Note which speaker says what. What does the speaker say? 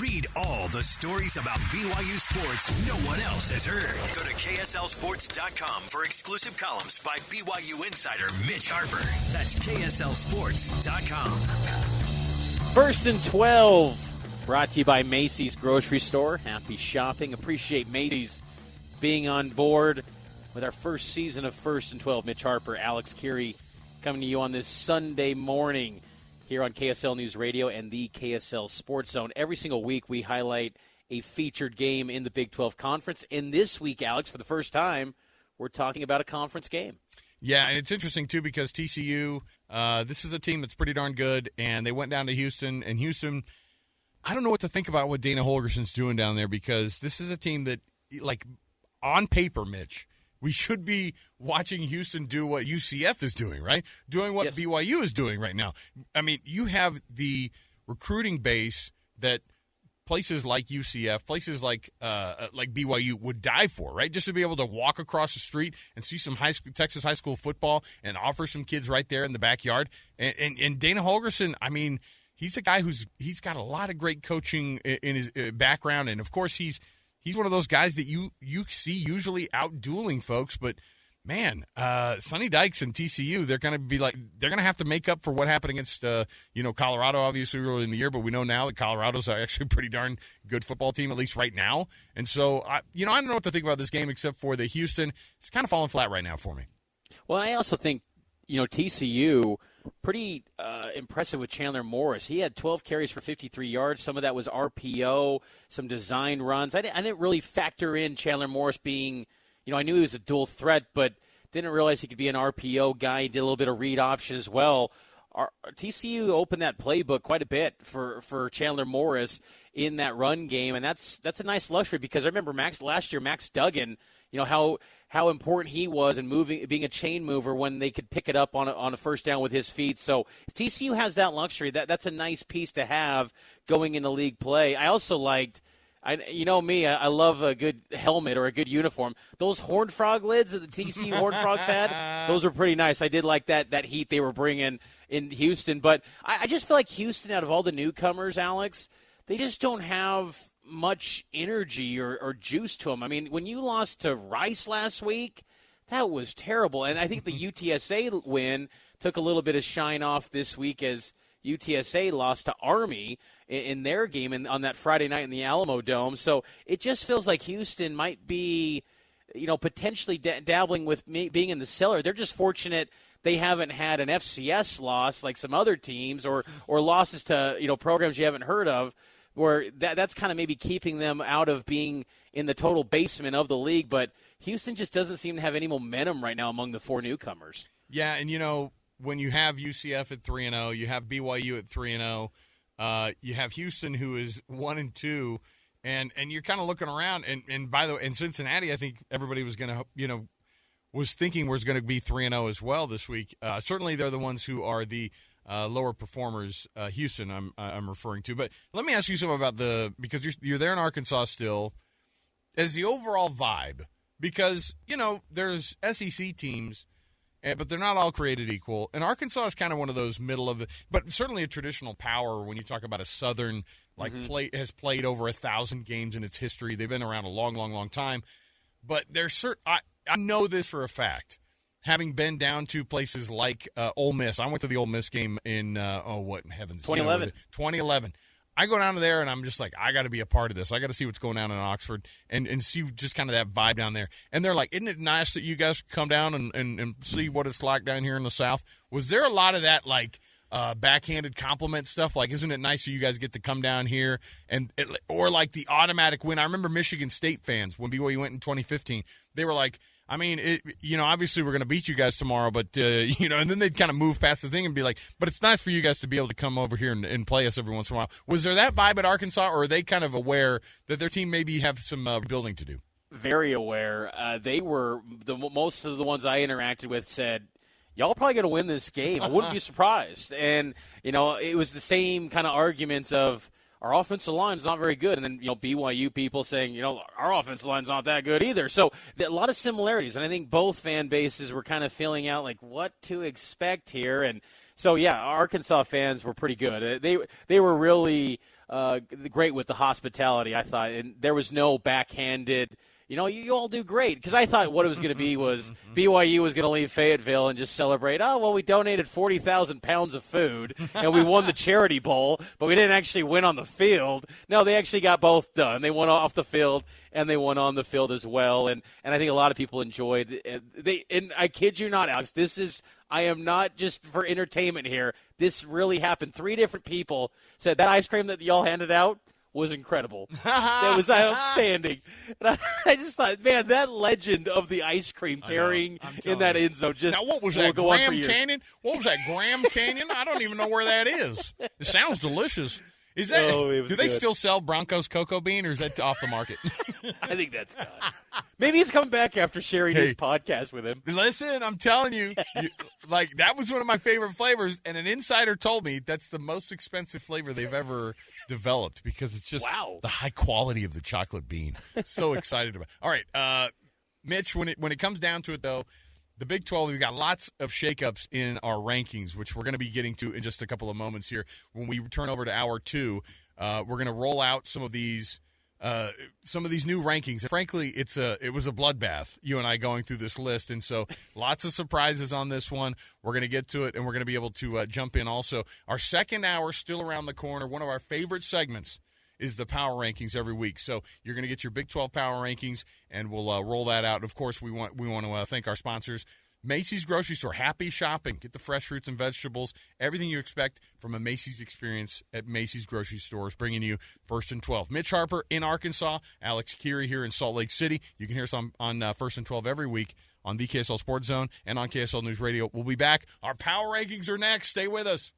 Speaker 1: Read all the stories about BYU sports no one else has heard. Go to KSLSports.com for exclusive columns by BYU insider Mitch Harper. That's KSLSports.com.
Speaker 2: First and 12, brought to you by Macy's Grocery Store. Happy shopping. Appreciate Macy's being on board with our first season of First and 12. Mitch Harper, Alex Kirry coming to you on this Sunday morning here on KSL News Radio and the KSL Sports Zone. Every single week we highlight a featured game in the Big 12 Conference. And this week, Alex, for the first time, we're talking about a conference game.
Speaker 3: Yeah, and it's interesting, too, because TCU, this is a team that's pretty darn good, and they went down to Houston. And Houston, I don't know what to think about what Dana Holgersen's doing down there, because this is a team that, like, on paper, Mitch, we should be watching Houston do what UCF is doing, right? Doing what BYU is doing right now. I mean, you have the recruiting base that places like UCF, places like BYU would die for, right? Just to be able to walk across the street and see some Texas high school football and offer some kids right there in the backyard. And Dana Holgersen, I mean, he's a guy he's got a lot of great coaching in his background, and of course he's one of those guys that you see usually out dueling folks, but man, Sonny Dykes and TCU, they're going to have to make up for what happened against Colorado obviously early in the year, but we know now that Colorado's actually a pretty darn good football team, at least right now. And so I don't know what to think about this game except for the Houston. It's kind of falling flat right now for me.
Speaker 2: Well, I also think TCU pretty impressive with Chandler Morris. He had 12 carries for 53 yards. Some of that was RPO, some design runs. I didn't really factor in Chandler Morris being, I knew he was a dual threat, but didn't realize he could be an RPO guy. He did a little bit of read option as well. TCU opened that playbook quite a bit for Chandler Morris in that run game, and that's a nice luxury because I remember last year Max Duggan, how important he was in being a chain mover when they could pick it up on a first down with his feet. So if TCU has that luxury, that's a nice piece to have going into league play. I also liked, I love a good helmet or a good uniform. Those Horned Frog lids that the TCU Horned Frogs had, those were pretty nice. I did like that heat they were bringing in Houston. But I just feel like Houston, out of all the newcomers, Alex, they just don't have much energy or juice to them. I mean, when you lost to Rice last week, that was terrible. And I think the UTSA win took a little bit of shine off this week as UTSA lost to Army in their game on that Friday night in the Alamo Dome. So it just feels like Houston might be, potentially dabbling with being in the cellar. They're just fortunate they haven't had an FCS loss like some other teams or losses to, programs you haven't heard of, where that's kind of maybe keeping them out of being in the total basement of the league. But Houston just doesn't seem to have any momentum right now among the four newcomers.
Speaker 3: Yeah, and when you have UCF at 3-0, you have BYU at 3-0, you have Houston who is 1-2, and you're kind of looking around. And by the way, in Cincinnati, I think everybody was going to, was thinking was going to be 3-0 as well this week. Certainly, they're the ones who are the lower performers. Houston, I'm referring to. But let me ask you something about because you're there in Arkansas still. As the overall vibe, because there's SEC teams. But they're not all created equal. And Arkansas is kind of one of those but certainly a traditional power when you talk about a Southern, has played over 1,000 games in its history. They've been around a long, long, long time. But I know this for a fact, having been down to places like Ole Miss. I went to the Ole Miss game in,
Speaker 2: 2011.
Speaker 3: 2011. I go down to there, and I'm just like, I got to be a part of this. I got to see what's going on in Oxford and see just kind of that vibe down there. And they're like, isn't it nice that you guys come down and see what it's like down here in the South? Was there a lot of that, backhanded compliment stuff? Like, isn't it nice that you guys get to come down here? Or like the automatic win. I remember Michigan State fans, when BYU went in 2015, they were like, I mean, obviously we're going to beat you guys tomorrow, but, and then they'd kind of move past the thing and be like, but it's nice for you guys to be able to come over here and play us every once in a while. Was there that vibe at Arkansas, or are they kind of aware that their team maybe have some building to do?
Speaker 2: Very aware. They were, most of the ones I interacted with said, y'all probably going to win this game. I wouldn't be surprised. And, it was the same kind of arguments of, our offensive line's not very good. And then, BYU people saying, our offensive line's not that good either. So a lot of similarities. And I think both fan bases were kind of feeling out what to expect here. And so, yeah, Arkansas fans were pretty good. They were really great with the hospitality, I thought. And there was no backhanded, you all do great. Because I thought what it was going to be was BYU was going to leave Fayetteville and just celebrate, we donated 40,000 pounds of food, and we won the charity bowl, but we didn't actually win on the field. No, they actually got both done. They won off the field, and they won on the field as well. And I think a lot of people enjoyed it. And I kid you not, Alex, I am not just for entertainment here. This really happened. 3 different people said that ice cream that y'all handed out was incredible. That was outstanding. And I just thought, man, that legend of the ice cream carrying in that end zone just
Speaker 3: now, what was that, Graham Canyon? What was that, Graham Canyon? I don't even know where that is. It sounds delicious. Is that? Do they still sell Broncos cocoa bean, or is that off the market?
Speaker 2: I think that's gone. Maybe it's coming back after sharing his podcast with him.
Speaker 3: Listen, I'm telling you, that was one of my favorite flavors, and an insider told me that's the most expensive flavor they've ever developed because it's just the high quality of the chocolate bean. So excited about it. All right, Mitch, when it comes down to it, though, the Big 12, we've got lots of shakeups in our rankings, which we're going to be getting to in just a couple of moments here. When we turn over to hour 2, we're going to roll out some of these new rankings. Frankly, it was a bloodbath, you and I going through this list, and so lots of surprises on this one. We're going to get to it, and we're going to be able to jump in also. Our second hour still around the corner. One of our favorite segments is the power rankings every week. So you're going to get your Big 12 power rankings, and we'll roll that out. Of course, we want to thank our sponsors, Macy's Grocery Store. Happy shopping. Get the fresh fruits and vegetables, everything you expect from a Macy's experience at Macy's Grocery Stores, bringing you First and 12. Mitch Harper in Arkansas, Alex Kirry here in Salt Lake City. You can hear us on First and 12 every week on the KSL Sports Zone and on KSL News Radio. We'll be back. Our power rankings are next. Stay with us.